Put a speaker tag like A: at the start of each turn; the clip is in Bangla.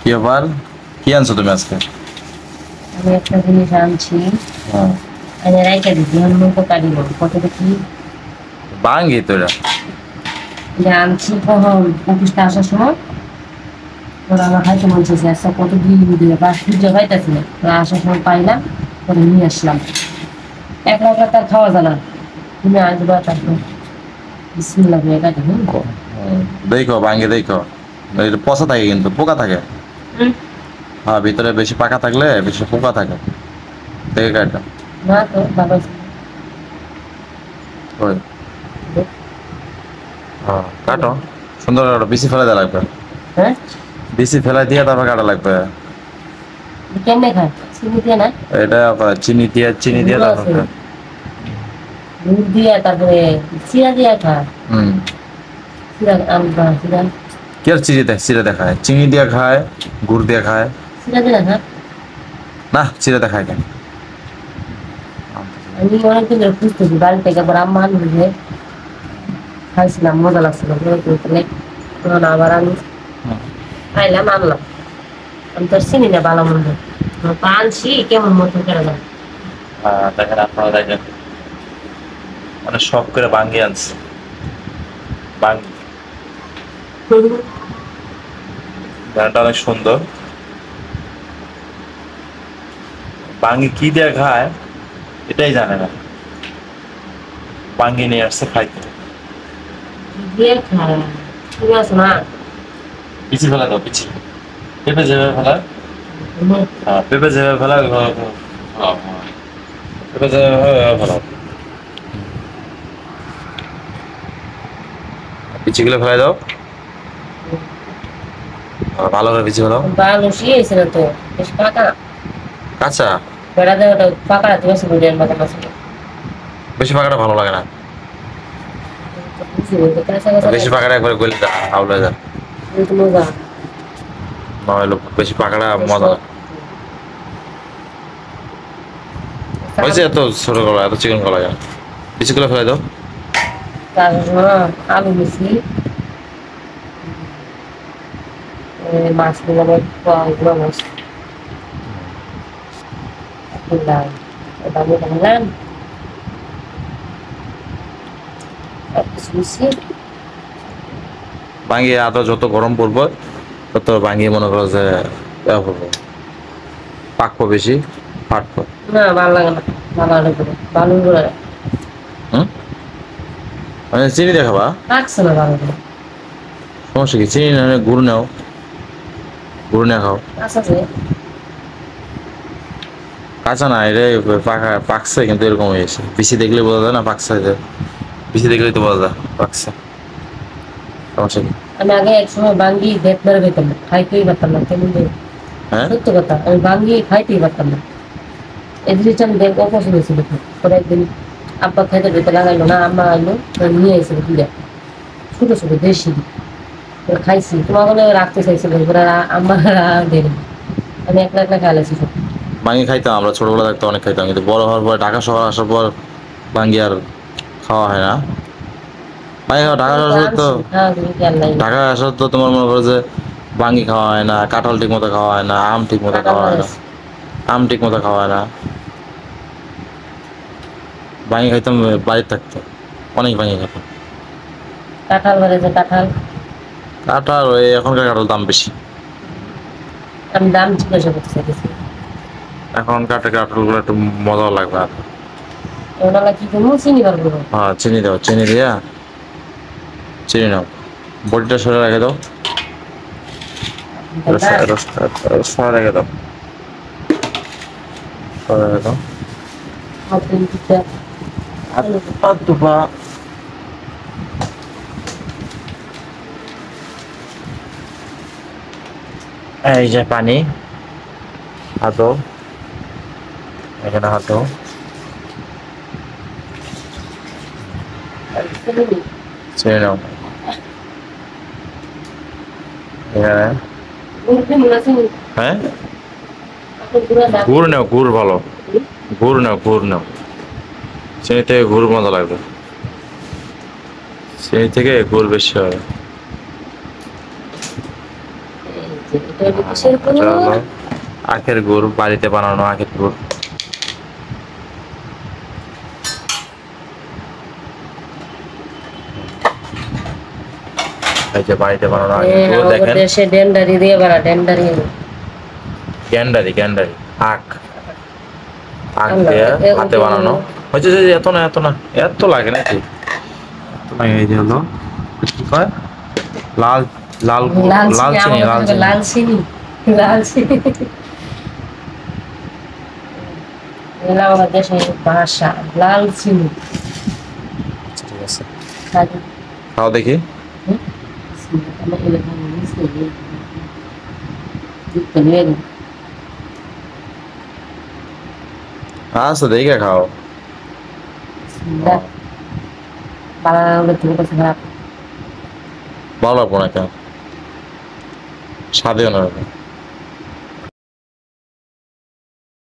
A: কি ব্যাপার? কি আনছো তুমি আজকে?
B: আমি একটা জিনিস আনছি,
A: হ্যাঁ,
B: আমি রাইখা দিছি, আমি মতো কাটিব কতটা কি
A: বাঙ্গি তো এটা।
B: যে আনছি কখন অফিসটা আসার সময় ওরা আমার খাইতে মন চাইছে, আচ্ছা কত দিয়ে বা সূর্য খাইতেছি না, ওরা আসার সময় পাইলাম, পরে নিয়ে আসলাম। এক লাখ তার খাওয়া জানা, তুমি আসবা তারপর বিসমিল্লাহ করে কাটি।
A: দেখো বাঙ্গি দেখো, এটা পচা থাকে কিন্তু পোকা থাকে। হ্যাঁ, ভিতরে বেশি পাকা থাকলে বেশি পোকা থাকে। দেখে কাটা।
B: না তো ভালো
A: ওই, হ্যাঁ কাটো, সুন্দর কাটো, বেশি ফেলে দেওয়া লাগবে।
B: হ্যাঁ,
A: বেশি ফেলে দিয়ে তারপর কাটা লাগবে।
B: কেমনে খায় চিনি দিয়ে না,
A: এটা চিনি দিয়ে
B: গুঁড়ো
A: তারপর
B: আছে
A: খায়।
B: দুধ দিয়ে, তারপরে চিরা দিয়ে খায়,
A: হুম,
B: চিরা আনবা চিরা
A: কি আর চিড়ে দেখায়, চিনি দিয়ে খায়, গুড় দিয়ে খায়।
B: চিরা দিয়ে না।
A: না, চিড়ে দেখায় কেন?
B: আমি অনেকদিন ধরে খুঁজতেছি, বাড়ি থেকে আবার আম্মা আনবে, খাইছিলাম মজা লাগছিল, তখন আবার আমি খাইলাম আনলাম। আমি তো আর চিনি না ভালো মন্দ, তো আনছি কেমন মতন করে দাম।
A: দেখেন, আপনারা দেখেন, মানে শখ করে বাঙ্গি আনছে। বাঙ্গি গানটা অনেক সুন্দর। বাঙ্গি কি দিয়ে খায় এটাই জানে না, বাঙ্গি নিয়ে আসছে খাইতে।
B: দিয়ে খায় তুমি আছো না,
A: পিছি ফেলা দাও, পিছি পেঁপে যেভাবে ফেলা, পেঁপে যেভাবে ফেলা ওইভাবে ফেলাও, হ্যাঁ। পেঁপে যেভাবে ফেলাও, পিছিগুলো ফেলাই দাও, ভালো করে পিছি ফেলাও।
B: ভালো শিয়েছে না তো, বেশ পাকা না,
A: কাঁচা,
B: বেড়া দেওয়াটা পাকা তুমি আছে বুড়িয়ার মতন আছে,
A: বেশি পাকাটা ভালো লাগে না।
B: বুঝি বলতে কাঁচা কাঁচা
A: বেশি পাকাটা একবার গলে আউলে যায়,
B: মজা
A: না হলে বেশি পাকাটা মজা না। হয়েছে, এত ছোট গলা, এত চিকন গলা যায়, পিছিগুলো ফেলাই দাও।
B: তারপর আলু মিশি মাছগুলো এগুলো মাছ দিলাম, আমি ঢাললাম সব কিছু মিশিয়ে
A: ভাঙি আরো যত গরম পড়বো তত ভাঙি মনে করো যে ইয়া করবো, পাকবো বেশি, ফাটবো।
B: না ভালো লাগে না, ভালো লাগে ভালো করে
A: হুম, মানে চিনি দেখাবা,
B: লাগছে না ভালো করে,
A: সমস্যা কি? চিনি না গুড় নাও, গুড় না খাও।
B: আচ্ছা যে
A: কাঁচা না, এটা পাকা পাকছে কিন্তু এরকম হয়েছে, বেশি দেখলে বোঝা যায় না পাকছে, যে বেশি দেখলেই তো বোঝা যায় পাকছে। সমস্যা কি?
B: আমি আগে এক সময় বাঙ্গি দেখ মেরে পেতাম না, খাইতেই পারতাম না, কেমন যে
A: হ্যাঁ,
B: সত্য কথা, আমি বাঙ্গি খাইতেই পারতাম না। এই জিনিসটা আমি দেখ অপছন্দ হয়েছিল, পরে একদিন আব্বা খাইতে পেতে লাগাইলো না, আম্মা আইলো নিয়ে এসেছিল তুলে ছোট ছোট দেশি, খাইছি তোমার বলে রাখতে চাইছিল, এবার আম্মা দেন আমি একলা একলা খাইলাইছি সব।
A: ভাঙি খাইতাম আমরা ছোটবেলা থাকতে, অনেক খাইতাম, কিন্তু বড় হওয়ার পর ঢাকা শহর আসার পর ভাঙ্গি আর খাওয়া হয় না। ভাই ঢাকা শহর তো,
B: হ্যাঁ তুমি খেয়াল নাই,
A: ঢাকা আসার তো তোমার মনে করো যে ভাঙ্গি খাওয়া হয় না, কাঁঠাল ঠিক মতো খাওয়া হয় না, আম ঠিক মতো
B: কাঁঠাল
A: খাওয়া হয় না,
B: গাছ
A: আম ঠিক মতো খাওয়া হয় না। ভাঙি খাইতাম বাড়িতে থাকতো, অনেক ভাঙি খেতাম।
B: কাঁঠাল বাড়িতে কাঁঠাল,
A: কাঁঠাল ওই এখনকার কাঁঠাল দাম বেশি,
B: আমি দাম জিজ্ঞাসা করতে চাইতেছি,
A: এখন কাঁঠালগুলো একটু মজাও লাগবে আর।
B: ওনারা কি করবো চিনি পারবো না,
A: হ্যাঁ, চিনি দাও, চিনি দিয়া, চিনি নাও, বডিটা সরে রেখে দাও, সরে রেখে দাও, সরে রেখে দাও। হাত দুপা, এই যে পানি, হাতো, এখানে হাতো, চিনি নাও, এখানে। হ্যাঁ, গুড় নাও, গুড় ভালো, গুড় নাও, গুড় নাও, চিনি থেকে গুড় মজা লাগবে, চিনি থেকে গুড় বেশি হয়।
B: যে এটা হলো কিসের
A: এটা হলো
B: গুড়?
A: আখের গুড়, বাড়িতে বানানো আখের গুড়। এই যে বাড়িতে বানানো আখের গুড়
B: আমাদের
A: দেখেন।
B: দেশে ডেন্ডারি দিয়ে বাড়া ডেন্ডারি।
A: গ্যান্ডারি গ্যান্ডারি আখ, আখ
B: আল্লাহ,
A: দিয়ে
B: এ-
A: হাতে
B: ওই যে-
A: বানানো হচ্ছে যে এত না এত না এত লাগে নাকি, এত লাগে। এই যে হলো কি কয় লাল লাল গুড়,
B: লাল
A: লাল
B: চিনি,
A: চিনি, লাল
B: আমাদের
A: চিনি।
B: লাল চিনি, লাল চিনি। এগুলো আমাদের দেশের ভাষা, লাল চিনি।
A: ঠিক আছে,
B: খালি,
A: খাও দেখি।
B: হুম? আমরা এগুলো খাবো, বুঝলি? দুধটা নিয়ে নিই।
A: আচ্ছা দেখে খাও।
B: বিসমিল্লাহ। বানানোর থেকে কাছে খারাপ।
A: ভালো লাগবো না কেন, স্বাদেও না।